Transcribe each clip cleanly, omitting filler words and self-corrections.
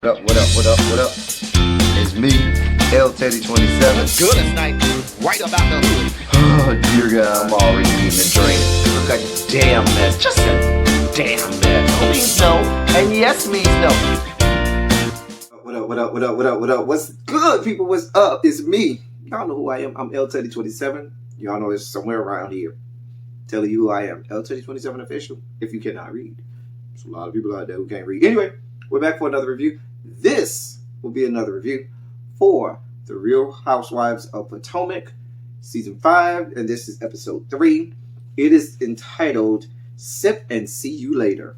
What up, what up, what up, what up? It's me, L Teddy 27. Good as night, right about the hood. Oh, dear God, I'm already eating a drink. Look a damn mess, just a damn mess. No means no, and yes means no. What up, what up, what up, what up, what up? What's good, people? What's up? It's me. Y'all know who I am. I'm L Teddy 27. Y'all know it's somewhere around here. Telling you who I am. L Teddy 27 official, if you cannot read. There's a lot of people out there who can't read. Anyway, we're back for another review. This will be another review for the Real Housewives of Potomac, Season 5, and this is Episode 3. It is entitled, Sip and See You Later.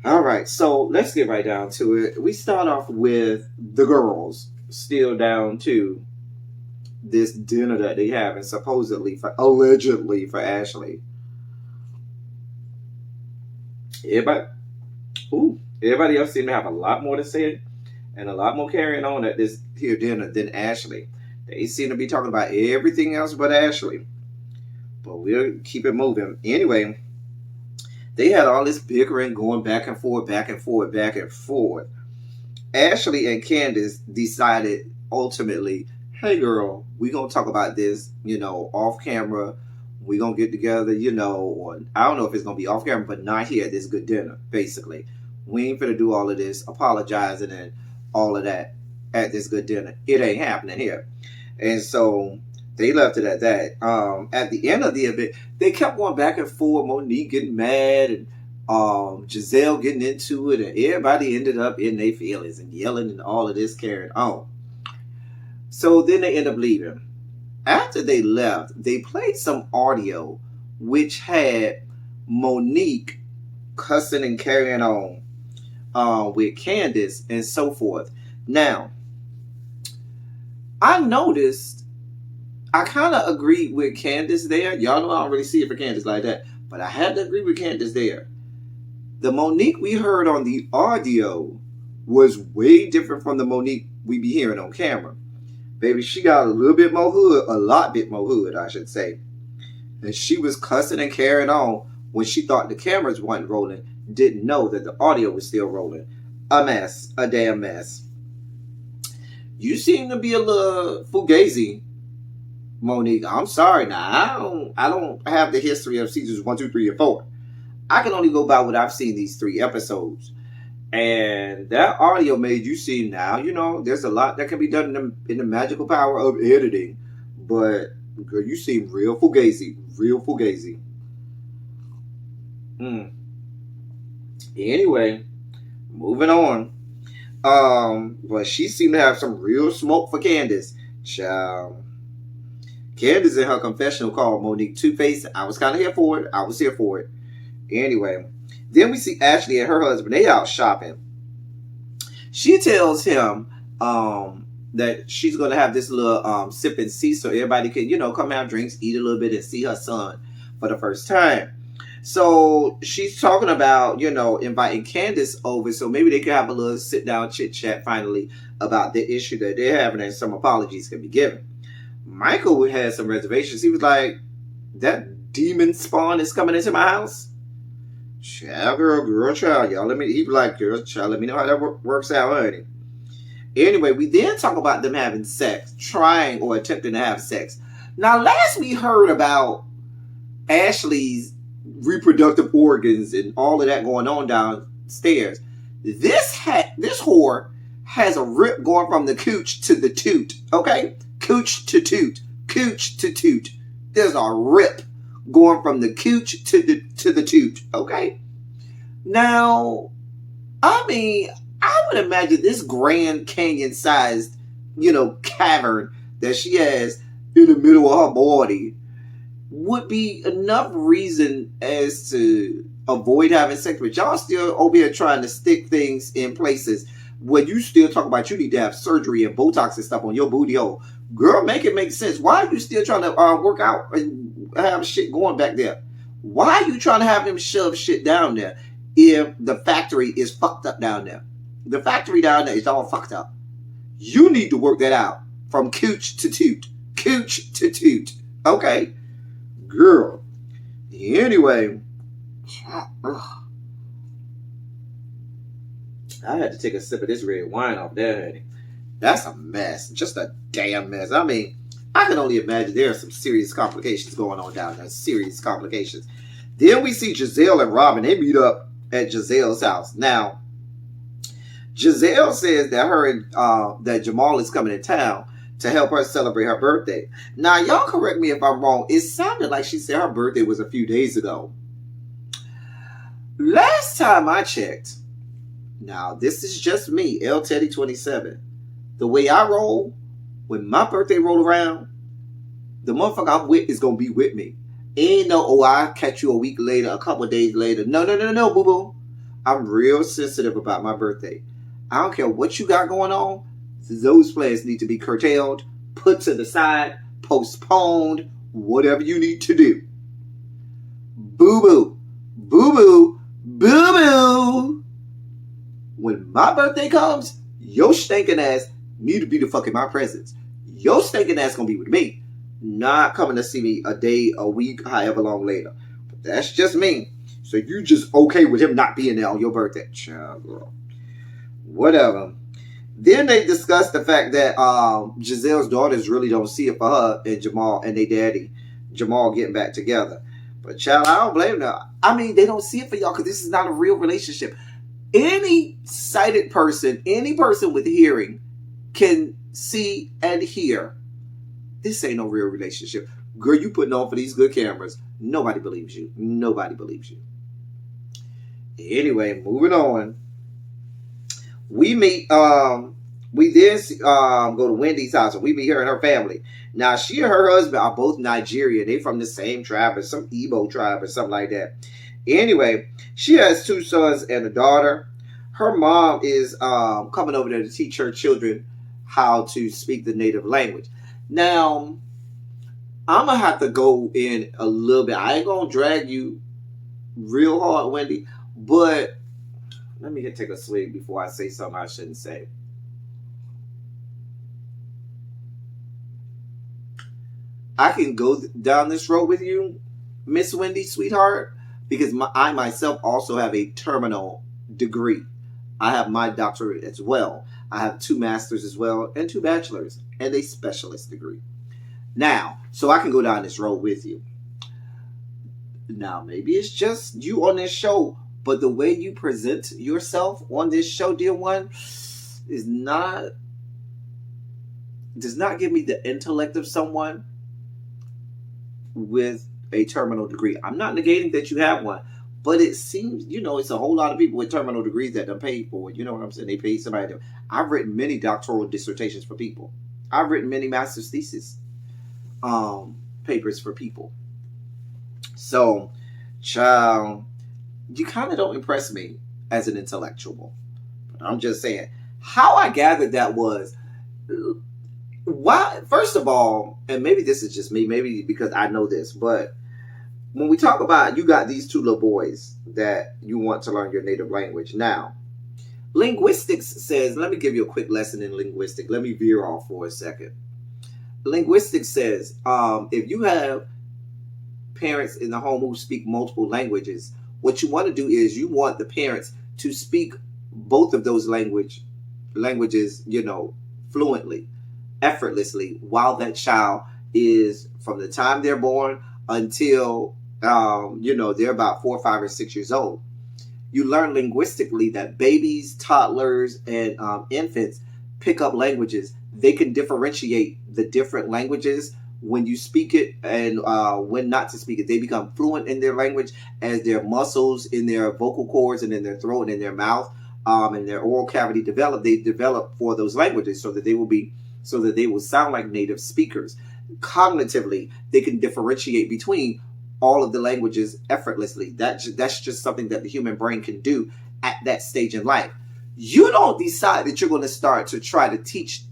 Alright, so let's get right down to it. We start off with the girls still down to this dinner that they have, and allegedly for Ashley. Everybody else seemed to have a lot more to say and a lot more carrying on at this here dinner than Ashley. They seem to be talking about everything else but Ashley. But we'll keep it moving. Anyway, they had all this bickering going back and forth, back and forth, back and forth. Ashley and Candace decided ultimately, hey girl, we're going to talk about this, off camera. We're going to get together, or I don't know if it's going to be off camera, but not here at this good dinner, basically. We ain't finna do all of this apologizing and all of that at this good dinner. It ain't happening here. And so they left it at that. At the end of the event, they kept going back and forth. Monique getting mad and Gizelle getting into it. And everybody ended up in their feelings and yelling and all of this carrying on. So then they end up leaving. After they left, they played some audio which had Monique cussing and carrying on with Candace and so forth. Now, I noticed, I kind of agreed with Candace there. Y'all know I don't really see it for Candace like that, but I had to agree with Candace there. The Monique we heard on the audio was way different from the Monique we be hearing on camera. Baby, she got a little bit more hood, a lot bit more hood, I should say. And she was cussing and carrying on when she thought the cameras weren't rolling, didn't know that the audio was still rolling. A mess, a damn mess. You seem to be a little fugazi, Monique. I'm sorry now. I don't have the history of seasons 1, 2, 3, and 4. I can only go by what I've seen these 3 episodes. And that audio made you seem now, there's a lot that can be done in the magical power of editing. But, girl, you seem real fugazi. Real fugazi. Anyway, moving on. But she seemed to have some real smoke for Candace. Child. Candace in her confessional called Monique Two-Faced. I was kind of here for it. I was here for it. Anyway, then we see Ashley and her husband. They out shopping. She tells him that she's going to have this little sip and see so everybody can, come have drinks, eat a little bit, and see her son for the first time. So she's talking about, inviting Candace over so maybe they could have a little sit-down chit-chat finally about the issue that they're having and some apologies can be given. Michael had some reservations. He was like, that demon spawn is coming into my house? Child, girl, child. Y'all, he was like, girl, child, let me know how that works out, honey. Anyway, we then talk about them having sex, trying or attempting to have sex. Now, last we heard about Ashley's reproductive organs and all of that going on downstairs. This whore has a rip going from the cooch to the toot. Okay, cooch to toot, cooch to toot. There's a rip going from the cooch to the toot. Okay. Now, I would imagine this Grand Canyon sized, cavern that she has in the middle of her body would be enough reason as to avoid having sex, but y'all still over here trying to stick things in places when you still talk about you need to have surgery and Botox and stuff on your booty hole. Girl, make it make sense. Why are you still trying to work out and have shit going back there? Why are you trying to have him shove shit down there if the factory is fucked up down there? The factory down there is all fucked up. You need to work that out from cooch to toot. Cooch to toot. Okay? Girl. Anyway. I had to take a sip of this red wine off there, honey. That's a mess. Just a damn mess. I mean, I can only imagine there are some serious complications going on down there. Serious complications. Then we see Gizelle and Robin. They meet up at Gizelle's house. Now, Gizelle says that that Jamal is coming to town to help her celebrate her birthday. Now, y'all correct me if I'm wrong. It sounded like she said her birthday was a few days ago. Last time I checked, now this is just me, L Teddy 27. The way I roll, when my birthday roll around, the motherfucker I'm with is gonna be with me. Ain't no, oh, I'll catch you a week later, a couple of days later. No, boo boo. I'm real sensitive about my birthday. I don't care what you got going on. Those plans need to be curtailed, put to the side, postponed, whatever you need to do. Boo boo, boo boo, boo boo. When my birthday comes, your stinking ass need to be the fuck in my presence. Your stinking ass gonna be with me, not coming to see me a day, a week, however long later. But that's just me. So you just okay with him not being there on your birthday? Child, girl. Whatever. Then they discussed the fact that Gizelle's daughters really don't see it for her and Jamal and their daddy, Jamal, getting back together. But child, I don't blame them. I mean, they don't see it for y'all because this is not a real relationship. Any sighted person, any person with hearing can see and hear. This ain't no real relationship. Girl, you putting on for these good cameras. Nobody believes you. Nobody believes you. Anyway, moving on. We meet, we then go to Wendy's house and we meet her and her family. Now, she and her husband are both Nigerian. They from the same tribe as some Igbo tribe or something like that. Anyway, she has 2 sons and a daughter. Her mom is coming over there to teach her children how to speak the native language. Now, I'm going to have to go in a little bit. I ain't going to drag you real hard, Wendy, but let me take a swig before I say something I shouldn't say. I can go down this road with you, Miss Wendy, sweetheart, because I myself also have a terminal degree. I have my doctorate as well. I have 2 masters as well and 2 bachelors and a specialist degree. Now, so I can go down this road with you. Now, maybe it's just you on this show, but the way you present yourself on this show, dear one, does not give me the intellect of someone with a terminal degree. I'm not negating that you have one, but it seems, it's a whole lot of people with terminal degrees that don't pay for it. You know what I'm saying? They pay somebody to. I've written many doctoral dissertations for people. I've written many master's thesis papers for people. So, child, you kind of don't impress me as an intellectual. But I'm just saying, how I gathered that was, why? First of all, and maybe this is just me, maybe because I know this, but when we talk about, you got these 2 little boys that you want to learn your native language. Now, linguistics says, let me give you a quick lesson in linguistics. Let me veer off for a second. Linguistics says, if you have parents in the home who speak multiple languages, what you want to do is you want the parents to speak both of those languages, fluently, effortlessly, while that child is, from the time they're born until, they're about 4, 5, or 6 years old. You learn linguistically that babies, toddlers, and infants pick up languages. They can differentiate the different languages when you speak it and when not to speak it. They become fluent in their language as their muscles in their vocal cords and in their throat and in their mouth and their oral cavity develop. They develop for those languages so that they will sound like native speakers. Cognitively, they can differentiate between all of the languages effortlessly. That's just something that the human brain can do at that stage in life. You don't decide that you're going to start to try to teach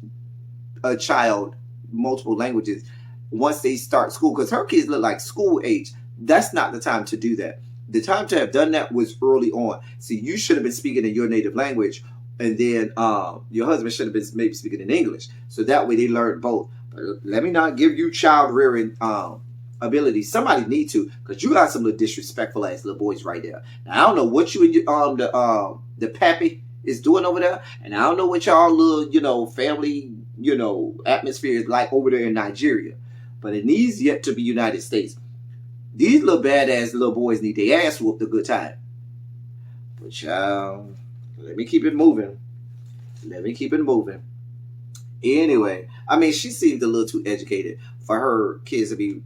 a child multiple languages once they start school, because her kids look like school age. That's not the time to do that. The time to have done that was early on. See, you should have been speaking in your native language, and then your husband should have been maybe speaking in English. So that way they learn both. But let me not give you child rearing abilities. Somebody need to, because you got some little disrespectful ass little boys right there. Now, I don't know what you and your, the pappy is doing over there. And I don't know what y'all little, family, atmosphere is like over there in Nigeria. But it needs yet to be United States. These little badass little boys need their ass whooped a good time. But y'all, let me keep it moving. Anyway, I mean, she seemed a little too educated for her kids to be,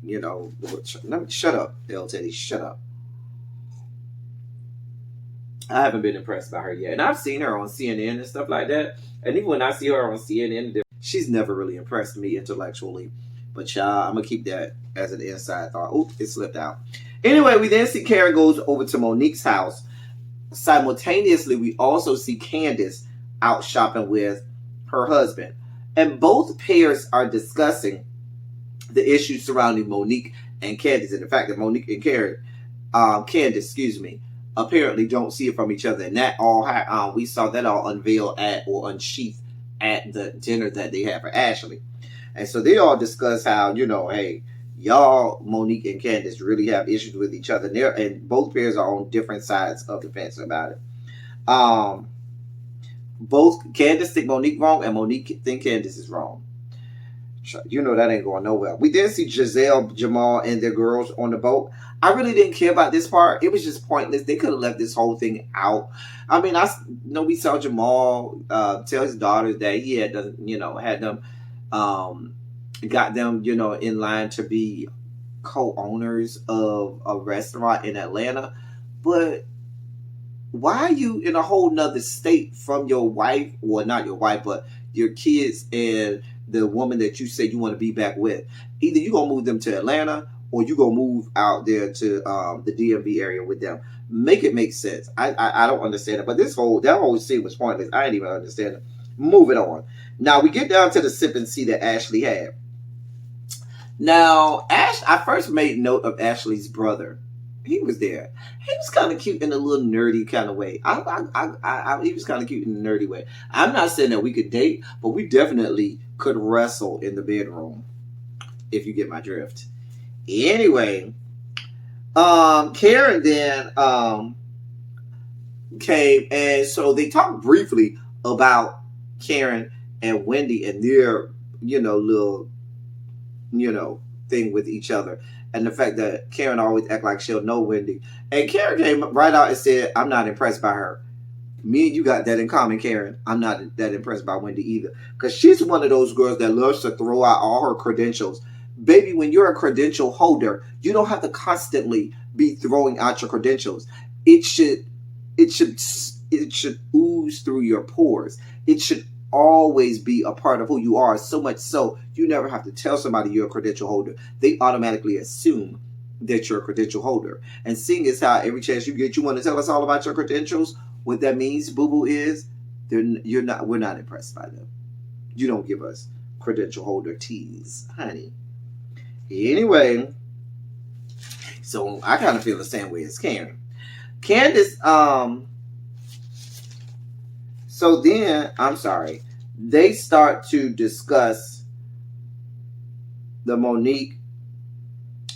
shut up, L. Teddy, shut up. I haven't been impressed by her yet. And I've seen her on CNN and stuff like that. And even when I see her on CNN, she's never really impressed me intellectually. But y'all, I'm going to keep that as an inside thought. Oops, it slipped out. Anyway, we then see Karen goes over to Monique's house. Simultaneously, we also see Candace out shopping with her husband. And both pairs are discussing the issues surrounding Monique and Candace. And the fact that Monique and Candace, apparently don't see it from each other. And that all, we saw that all unveiled unsheathed at the dinner that they had for Ashley. And so they all discuss how, hey, y'all, Monique and Candace, really have issues with each other. And both pairs are on different sides of the fence about it. Both Candace think Monique wrong and Monique think Candace is wrong. That ain't going nowhere. We then see Gizelle, Jamal, and their girls on the boat. I really didn't care about this part. It was just pointless. They could have left this whole thing out. I mean, we saw Jamal tell his daughters that he had them, got them, in line to be co-owners of a restaurant in Atlanta. But why are you in a whole nother state from your wife? Well, not your wife, but your kids and the woman that you say you want to be back with. Either you're going to move them to Atlanta or you're going to move out there to the DMV area with them. Make it make sense. I don't understand it. But that whole scene was pointless. I didn't even understand it. Moving on. Now, we get down to the sip and see that Ashley had. Now, I first made note of Ashley's brother. He was there. He was kind of cute in a little nerdy kind of way. He was kind of cute in a nerdy way. I'm not saying that we could date, but we definitely could wrestle in the bedroom, if you get my drift. Anyway, Karen then came, and so they talked briefly about Karen and Wendy and their, little, thing with each other. And the fact that Karen always act like she'll know Wendy. And Karen came right out and said, I'm not impressed by her. Me and you got that in common, Karen. I'm not that impressed by Wendy either. Because she's one of those girls that loves to throw out all her credentials. Baby, when you're a credential holder, you don't have to constantly be throwing out your credentials. It should ooze through your pores. It should always be a part of who you are, so much so you never have to tell somebody you're a credential holder. They automatically assume that you're a credential holder. And seeing as how every chance you get, you want to tell us all about your credentials, what that means, boo-boo, is we're not impressed by them. You don't give us credential holder teas, honey. Anyway, so I kind of feel the same way as Karen. Candace, so then, they start to discuss the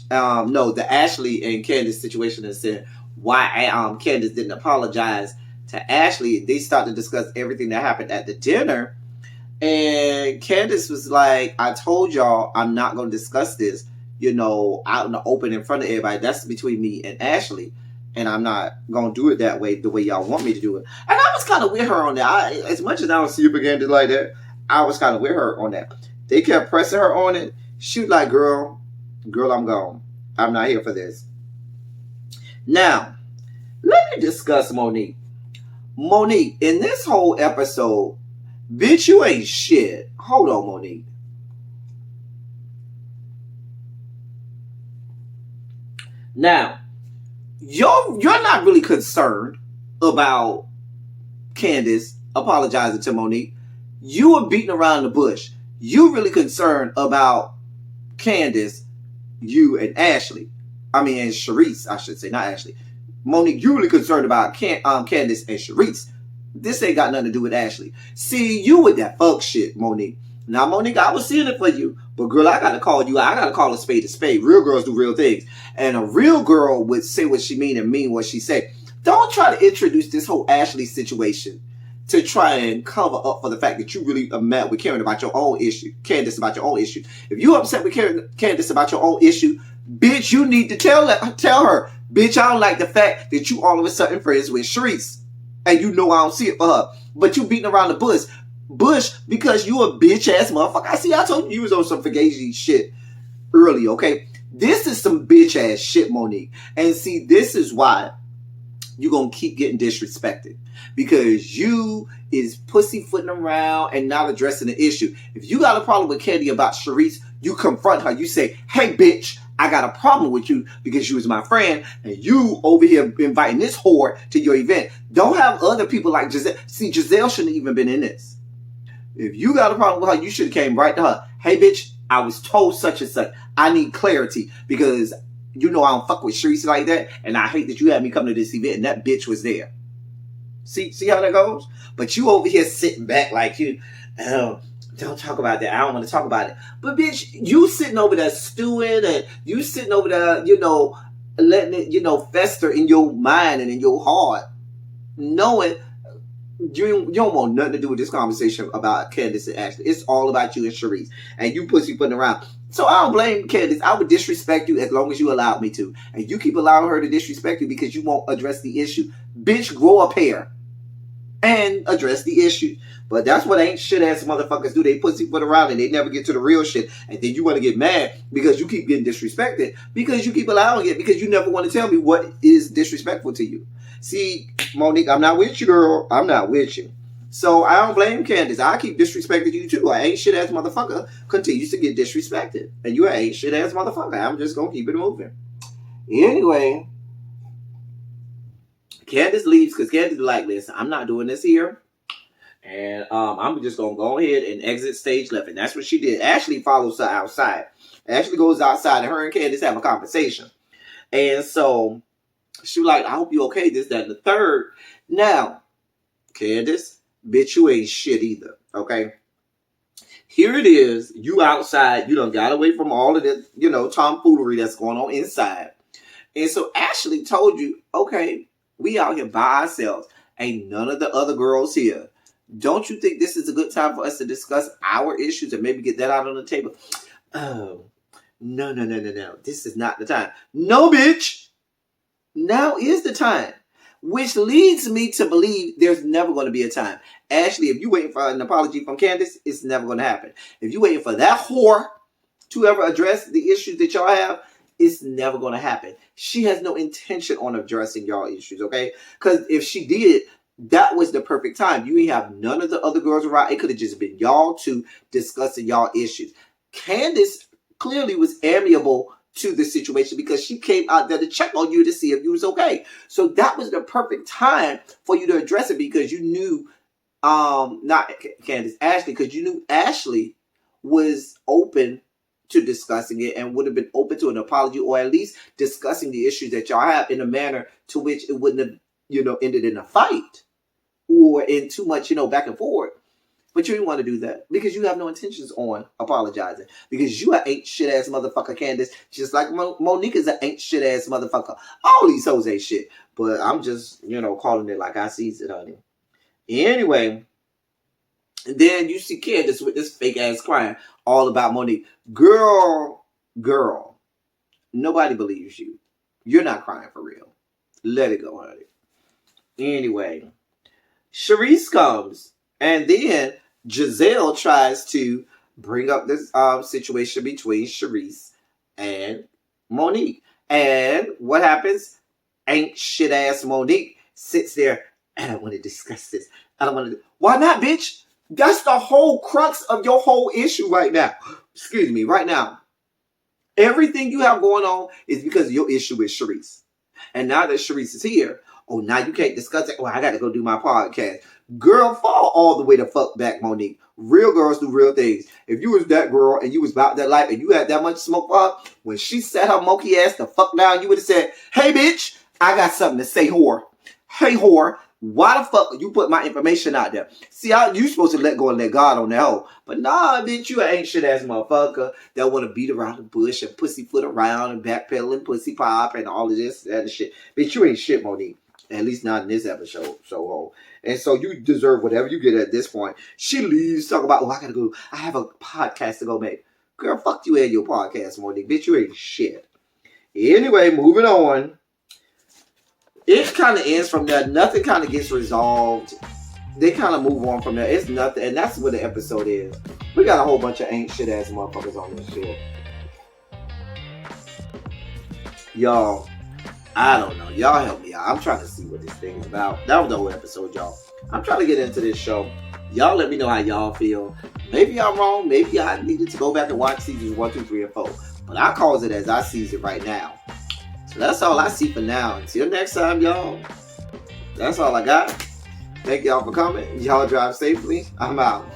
the Ashley and Candace situation, and said why Candace didn't apologize to Ashley. They start to discuss everything that happened at the dinner. And Candace was like, I told y'all I'm not going to discuss this, out in the open in front of everybody. That's between me and Ashley. And I'm not going to do it that way, the way y'all want me to do it. And I was kind of with her on that. As much as I don't see you begin to like that, I was kind of with her on that. They kept pressing her on it. She was like, girl, I'm gone. I'm not here for this. Now, let me discuss Monique. Monique, in this whole episode, bitch, you ain't shit. Hold on, Monique. Now, you're not really concerned about Candace apologizing to Monique. You were beating around the bush. You really concerned about Candace, you and Ashley. And Sharice, I should say, not Ashley. Monique, you really concerned about Candace and Sharice. This ain't got nothing to do with Ashley. See, you with that fuck shit, Monique. Now, Monique, I was seeing it for you. But, girl, I got to call you out. I got to call a spade a spade. Real girls do real things. And a real girl would say what she mean and mean what she say. Don't try to introduce this whole Ashley situation to try and cover up for the fact that you really are mad with Karen about your own issue. Candace about your own issue. If you upset with Candace about your own issue, bitch, you need to tell her, bitch, I don't like the fact that you all of a sudden friends with Sharice. And you know I don't see it for her. But you beating around the bush because you a bitch ass motherfucker. I told you was on some fugazi shit early, okay? This is some bitch ass shit, Monique. And see, this is why you're going to keep getting disrespected. Because you is pussyfooting around and not addressing the issue. If you got a problem with Candy about Sharice, you confront her. You say, hey, bitch, I got a problem with you because you was my friend and you over here inviting this whore to your event. Don't have other people like Gizelle. See, Gizelle shouldn't have even been in this. If you got a problem with her, you should have came right to her. Hey, bitch, I was told such and such. I need clarity because you know I don't fuck with Sharice like that, and I hate that you had me come to this event and that bitch was there. See how that goes? But you over here sitting back like you, don't talk about that. I don't want to talk about it. But bitch, you sitting over there stewing and you sitting over there, letting it, fester in your mind and in your heart, knowing you don't want nothing to do with this conversation about Candace and Ashley. It's all about you and Sharice. And you pussy putting around. So I don't blame Candace. I would disrespect you as long as you allowed me to. And you keep allowing her to disrespect you because you won't address the issue. Bitch, grow a pair and address the issue. But that's what ain't shit ass motherfuckers do. They pussy put around and they never get to the real shit. And then you want to get mad because you keep getting disrespected. Because you keep allowing it. Because you never want to tell me what is disrespectful to you. See, Monique, I'm not with you, girl. I'm not with you. So I don't blame Candace. I keep disrespecting you too. I ain't shit ass motherfucker continues to get disrespected. And you ain't shit ass motherfucker. I'm just going to keep it moving. Anyway, Candace leaves because Candace like, listen, I'm not doing this here. And I'm just going to go ahead and exit stage left. And that's what she did. Ashley follows her outside. Ashley goes outside and her and Candace have a conversation. And so she was like, I hope you okay, this, that, and the third. Now, Candace, bitch, you ain't shit either, okay? Here it is. You outside. You done got away from all of this, tomfoolery that's going on inside. And so Ashley told you, okay, we out here by ourselves. Ain't none of the other girls here. Don't you think this is a good time for us to discuss our issues and maybe get that out on the table? Oh, no. This is not the time. No, bitch. Now is the time. Which leads me to believe there's never going to be a time. Ashley, if you waiting for an apology from Candace, it's never going to happen. If you waiting for that whore to ever address the issues that y'all have, it's never going to happen. She has no intention on addressing y'all issues, okay? Because if she did, that was the perfect time. You ain't have none of the other girls around. It could have just been y'all two discussing y'all issues. Candace clearly was amiable to the situation because she came out there to check on you to see if you was okay. So that was the perfect time for you to address it because you knew, not Candace, Ashley, because you knew Ashley was open to discussing it and would have been open to an apology or at least discussing the issues that y'all have in a manner to which it wouldn't have, ended in a fight or in too much, back and forth. But you didn't want to do that because you have no intentions on apologizing. Because you an ain't shit ass motherfucker, Candace. Just like Monique is an ain't shit ass motherfucker. All these hoes ain't shit. But I'm just, calling it like I sees it, honey. Anyway, then you see Candace with this fake ass crying all about Monique. Girl, nobody believes you. You're not crying for real. Let it go, honey. Anyway, Sharice comes and then Gizelle tries to bring up this situation between Sharice and Monique. And what happens? Ain't shit ass Monique sits there. I don't want to discuss this. I don't want to. Why not, bitch? That's the whole crux of your whole issue right now. Excuse me, right now. Everything you have going on is because of your issue with Sharice. And now that Sharice is here, oh, now you can't discuss it. Oh, I got to go do my podcast. Girl, fall all the way the fuck back, Monique. Real girls do real things. If you was that girl and you was about that life and you had that much smoke for her, when she sat her monkey ass the fuck down, you would have said, hey, bitch, I got something to say, whore. Hey, whore, why the fuck you put my information out there? See, you supposed to let go and let God on that hoe. But nah, bitch, you an ain't shit ass motherfucker that want to beat around the bush and pussyfoot around and backpedal and pussy pop and all of this and shit. Bitch, you ain't shit, Monique. At least not in this episode, so And so you deserve whatever you get at this point. She leaves, talk about, I gotta go. I have a podcast to go make. Girl, fuck you and your podcast, Monique. Bitch, you ain't shit. Anyway, moving on. It kind of ends from there. Nothing kind of gets resolved. They kind of move on from there. It's nothing. And that's what the episode is. We got a whole bunch of ain't shit ass motherfuckers on this shit. Y'all, I don't know. Y'all help me out. I'm trying to see what this thing is about. That was the whole episode, y'all. I'm trying to get into this show. Y'all let me know how y'all feel. Maybe I'm wrong. Maybe I needed to go back and watch seasons 1, 2, 3, and 4. But I calls it as I sees it right now. So that's all I see for now. Until next time, y'all. That's all I got. Thank y'all for coming. Y'all drive safely. I'm out.